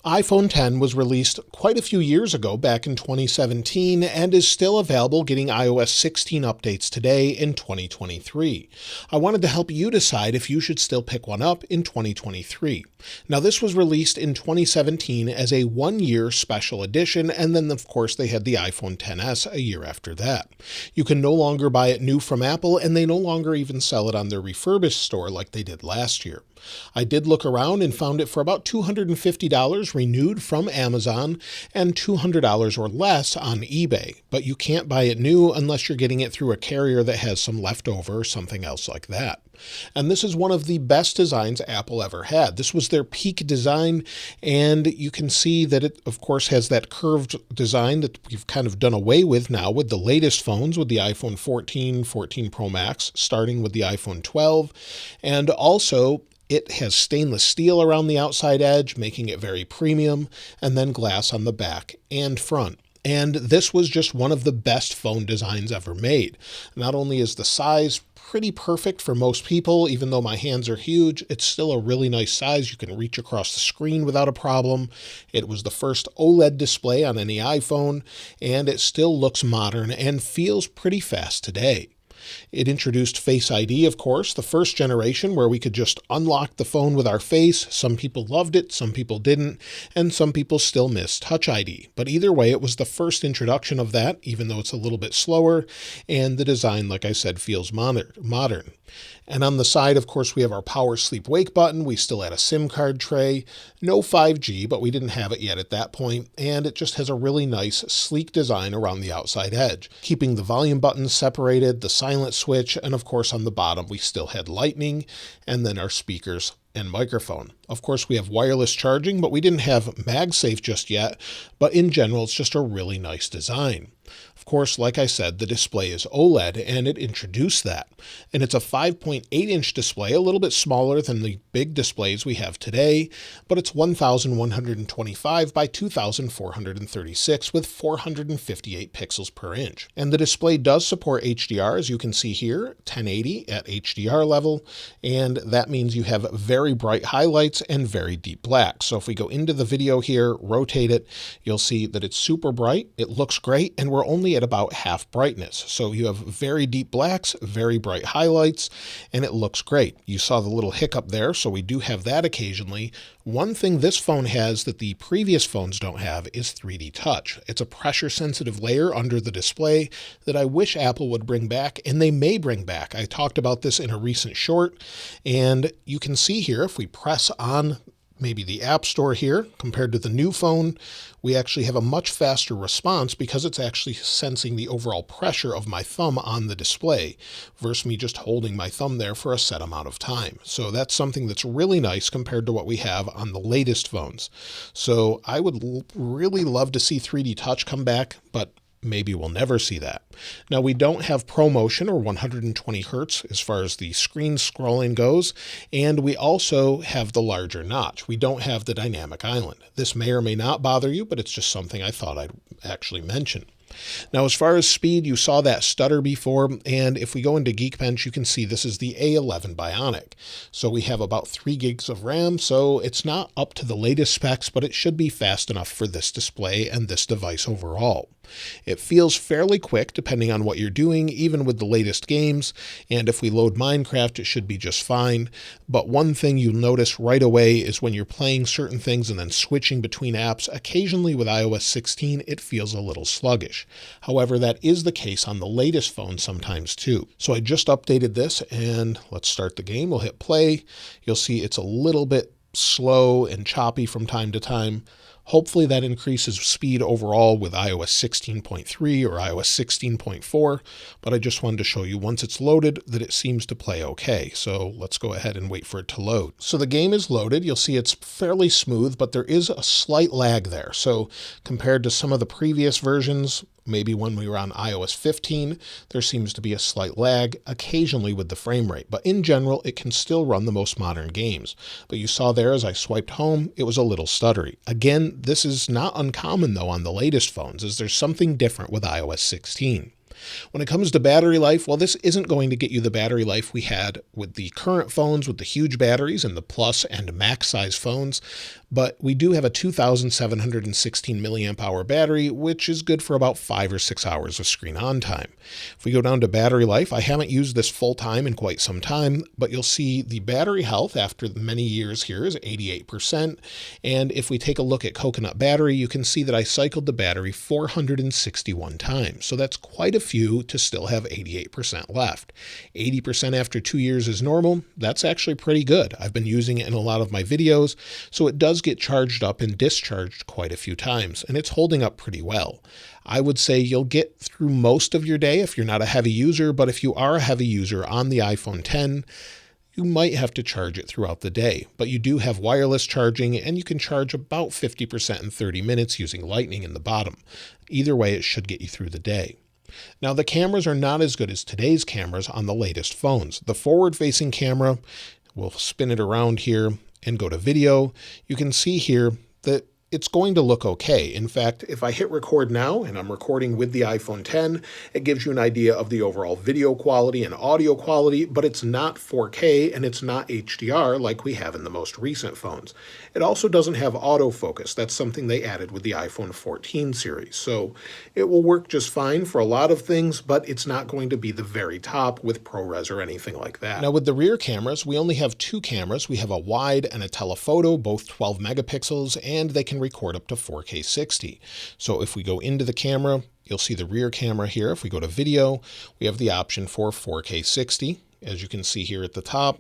iPhone X was released quite a few years ago, back in 2017, and is still available, getting iOS 16 updates today in 2023. I wanted to help you decide if you should still pick one up in 2023. Now, this was released in 2017 as a one-year special edition, and then of course they had the iPhone XS a year after that. You can no longer buy it new from Apple, and they no longer even sell it on their refurbished store like they did last year. I did look around and found it for about $250 renewed from Amazon and $200 or less on eBay, but you can't buy it new unless you're getting it through a carrier that has some leftover or something else like that. And this is one of the best designs Apple ever had. This was their peak design, and you can see that it, of course, has that curved design that we've kind of done away with now with the latest phones, with the iPhone 14, 14 Pro Max, starting with the iPhone 12, and also it has stainless steel around the outside edge, making it very premium, and then glass on the back and front. And this was just one of the best phone designs ever made. Not only is the size pretty perfect for most people, even though my hands are huge, it's still a really nice size. You can reach across the screen without a problem. It was the first OLED display on any iPhone, and it still looks modern and feels pretty fast today. It introduced Face ID, of course, the first generation where we could just unlock the phone with our face. Some people loved it, some people didn't, and some people still miss Touch ID. But either way, it was the first introduction of that, even though it's a little bit slower, and the design, like I said, feels modern. And on the side, of course, we have our power sleep wake button. We still had a SIM card tray. No 5G, but we didn't have it yet at that point. And it just has a really nice, sleek design around the outside edge, keeping the volume buttons separated, the silent switch, and of course on the bottom we still had lightning, and then our speakers and microphone. Of course, we have wireless charging, but we didn't have MagSafe just yet. But in general, it's just a really nice design. Of course, like I said, the display is OLED, and it introduced that. And it's a 5.8-inch display, a little bit smaller than the big displays we have today, but it's 1,125 by 2,436 with 458 pixels per inch. And the display does support HDR, as you can see here, 1080 at HDR level, and that means you have very bright highlights and very deep black. So if we go into the video here, rotate it, you'll see that it's super bright, it looks great, and we're only at about half brightness. So you have very deep blacks, very bright highlights, and it looks great. You saw the little hiccup there, so we do have that occasionally. One thing this phone has that the previous phones don't have is 3D Touch. It's a pressure-sensitive layer under the display that I wish Apple would bring back, and they may bring back. I talked about this in a recent short, and you can see here, if we press on maybe the App Store here, compared to the new phone, we actually have a much faster response because it's actually sensing the overall pressure of my thumb on the display versus me just holding my thumb there for a set amount of time. So that's something that's really nice compared to what we have on the latest phones. So I would really love to see 3D Touch come back, but maybe we'll never see that. Now, we don't have ProMotion or 120 Hertz as far as the screen scrolling goes, and we also have the larger notch. We don't have the dynamic island. This may or may not bother you, but it's just something I thought I'd actually mention. Now, as far as speed, you saw that stutter before, and if we go into Geekbench, you can see this is the A11 Bionic. So we have about 3 gigs of RAM, so it's not up to the latest specs, but it should be fast enough for this display and this device overall. It feels fairly quick depending on what you're doing, even with the latest games, and if we load Minecraft, it should be just fine. But one thing you'll notice right away is when you're playing certain things and then switching between apps, occasionally with iOS 16, it feels a little sluggish. However, that is the case on the latest phones sometimes too. So I just updated this, and let's start the game. We'll hit play. You'll see it's a little bit slow and choppy from time to time. Hopefully that increases speed overall with iOS 16.3 or iOS 16.4, but I just wanted to show you once it's loaded that it seems to play okay. So let's go ahead and wait for it to load. So the game is loaded. You'll see it's fairly smooth, but there is a slight lag there. So compared to some of the previous versions, maybe when we were on iOS 15, there seems to be a slight lag occasionally with the frame rate, but in general, it can still run the most modern games. But you saw there as I swiped home, it was a little stuttery. Again, this is not uncommon though on the latest phones, as there's something different with iOS 16. When it comes to battery life, well, this isn't going to get you the battery life we had with the current phones with the huge batteries and the Plus and Max size phones, but we do have a 2,716 milliamp hour battery, which is good for about 5 or 6 hours of screen on time. If we go down to battery life, I haven't used this full time in quite some time, but you'll see the battery health after many years here is 88%. And if we take a look at Coconut battery, you can see that I cycled the battery 461 times. So that's quite a few to still have 88% left. 80% after 2 years is normal. That's actually pretty good. I've been using it in a lot of my videos, so it does get charged up and discharged quite a few times, and it's holding up pretty well. I would say you'll get through most of your day if you're not a heavy user, but if you are a heavy user on the iPhone X, you might have to charge it throughout the day. But you do have wireless charging, and you can charge about 50% in 30 minutes using Lightning in the bottom. Either way, it should get you through the day. Now, the cameras are not as good as today's cameras on the latest phones. The forward-facing camera, we'll spin it around here and go to video. You can see here that it's going to look okay. In fact, if I hit record now, and I'm recording with the iPhone X, it gives you an idea of the overall video quality and audio quality, but it's not 4K and it's not HDR like we have in the most recent phones. It also doesn't have autofocus. That's something they added with the iPhone 14 series. So it will work just fine for a lot of things, but it's not going to be the very top with ProRes or anything like that. Now with the rear cameras, we only have 2 cameras. We have a wide and a telephoto, both 12 megapixels, and they can record up to 4K 60. So if we go into the camera, you'll see the rear camera here. If we go to video, we have the option for 4K 60. As you can see here at the top,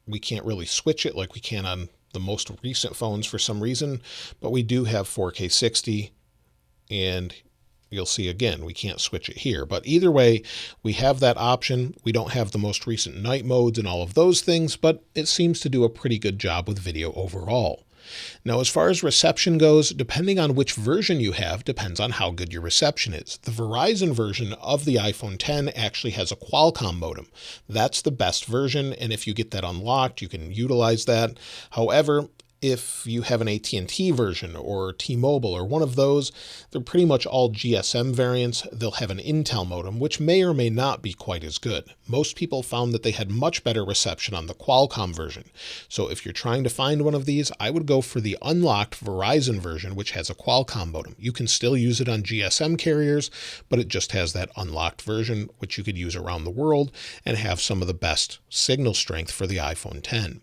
we can't really switch it like we can on the most recent phones for some reason, but we do have 4K 60, and you'll see again, we can't switch it here. But either way, we have that option. We don't have the most recent night modes and all of those things, but it seems to do a pretty good job with video overall. Now, as far as reception goes, depending on which version you have, depends on how good your reception is. The Verizon version of the iPhone X actually has a Qualcomm modem. That's the best version, and if you get that unlocked, you can utilize that. However, if you have an AT&T version or T-Mobile or one of those, they're pretty much all GSM variants. They'll have an Intel modem, which may or may not be quite as good. Most people found that they had much better reception on the Qualcomm version. So if you're trying to find one of these, I would go for the unlocked Verizon version, which has a Qualcomm modem. You can still use it on GSM carriers, but it just has that unlocked version, which you could use around the world and have some of the best signal strength for the iPhone X.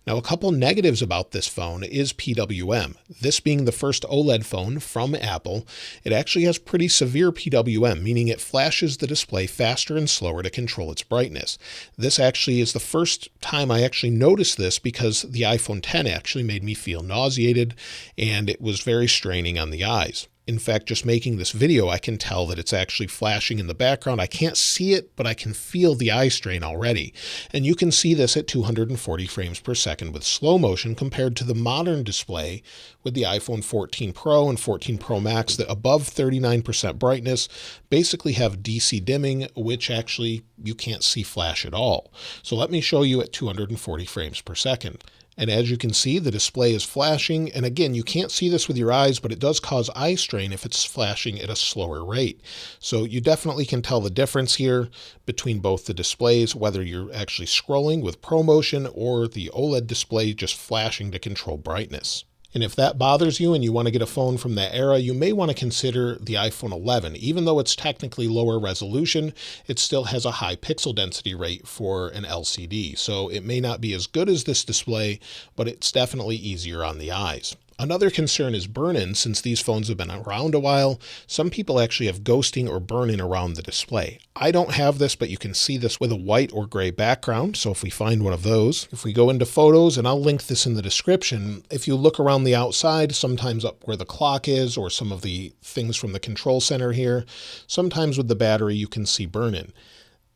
Now, a couple negatives about this phone is PWM. This being the first OLED phone from Apple, it actually has pretty severe PWM, meaning it flashes the display faster and slower to control its brightness. This actually is the first time I actually noticed this because the iPhone X actually made me feel nauseated, and it was very straining on the eyes. In fact, just making this video, I can tell that it's actually flashing in the background. I can't see it, but I can feel the eye strain already. And you can see this at 240 frames per second with slow motion compared to the modern display with the iPhone 14 Pro and 14 Pro Max that above 39% brightness basically have DC dimming, which actually you can't see flash at all. So let me show you at 240 frames per second. And as you can see, the display is flashing. And again, you can't see this with your eyes, but it does cause eye strain if it's flashing at a slower rate. So you definitely can tell the difference here between both the displays, whether you're actually scrolling with ProMotion or the OLED display just flashing to control brightness. And if that bothers you and you want to get a phone from that era, you may want to consider the iPhone 11. Even though it's technically lower resolution, it still has a high pixel density rate for an LCD. So it may not be as good as this display, but it's definitely easier on the eyes. Another concern is burn-in. Since these phones have been around a while, some people actually have ghosting or burn-in around the display. I don't have this, but you can see this with a white or gray background. So if we find one of those, if we go into photos, and I'll link this in the description, if you look around the outside, sometimes up where the clock is or some of the things from the control center here, sometimes with the battery you can see burn-in.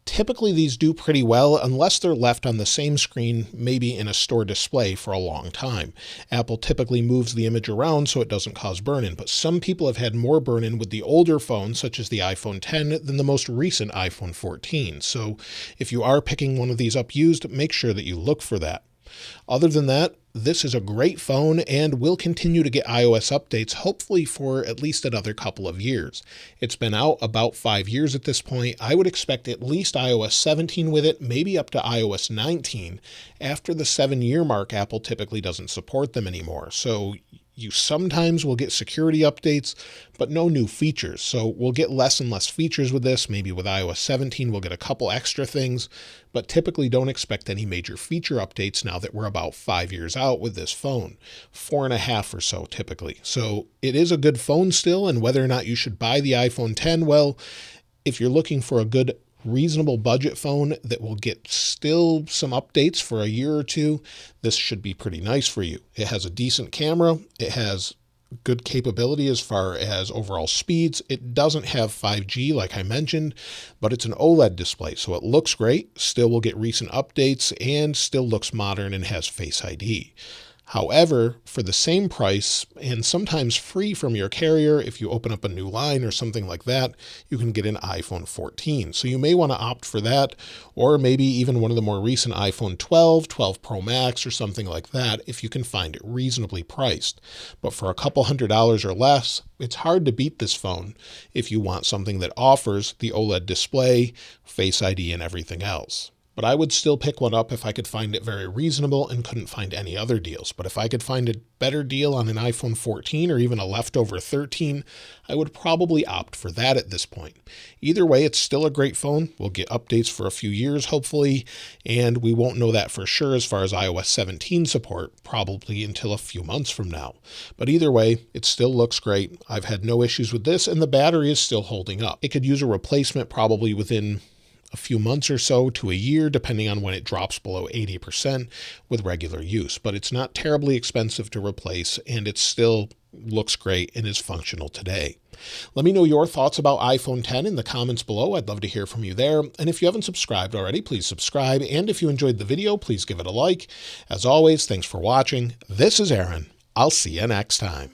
Typically these do pretty well unless they're left on the same screen, maybe in a store display for a long time. Apple typically moves the image around so it doesn't cause burn-in, but some people have had more burn-in with the older phones such as the iPhone X than the most recent iPhone 14. So if you are picking one of these up used, make sure that you look for that. Other than that, this is a great phone and will continue to get iOS updates, hopefully for at least another couple of years. It's been out about 5 years at this point. I would expect at least iOS 17 with it, maybe up to iOS 19. After the 7-year mark, Apple typically doesn't support them anymore. So you sometimes will get security updates, but no new features. So we'll get less and less features with this. Maybe with iOS 17, we'll get a couple extra things, but typically don't expect any major feature updates now that we're about 5 years out with this phone. 4.5 or so typically. So it is a good phone still, and whether or not you should buy the iPhone 10, well, if you're looking for a good reasonable budget phone that will get still some updates for a year or two, this should be pretty nice for you. It has a decent camera. It has good capability as far as overall speeds. It doesn't have 5G like I mentioned, but it's an OLED display, so it looks great, still will get recent updates, and still looks modern and has Face ID. However, for the same price and sometimes free from your carrier, if you open up a new line or something like that, you can get an iPhone 14. So you may want to opt for that, or maybe even one of the more recent iPhone 12, 12 Pro Max, or something like that if you can find it reasonably priced. But for a couple $100 or less, it's hard to beat this phone if you want something that offers the OLED display, Face ID, and everything else. But I would still pick one up if I could find it very reasonable and couldn't find any other deals. But if I could find a better deal on an iPhone 14 or even a leftover 13, I would probably opt for that at this point. Either way, it's still a great phone. We'll get updates for a few years, hopefully, and we won't know that for sure as far as iOS 17 support, probably until a few months from now. But either way, it still looks great. I've had no issues with this, and the battery is still holding up. It could use a replacement probably within a few months or so to a year, depending on when it drops below 80% with regular use. But it's not terribly expensive to replace, and it still looks great and is functional today. Let me know your thoughts about iPhone 10 in the comments below. I'd love to hear from you there. And if you haven't subscribed already, please subscribe. And if you enjoyed the video, please give it a like. As always, thanks for watching. This is Aaron. I'll see you next time.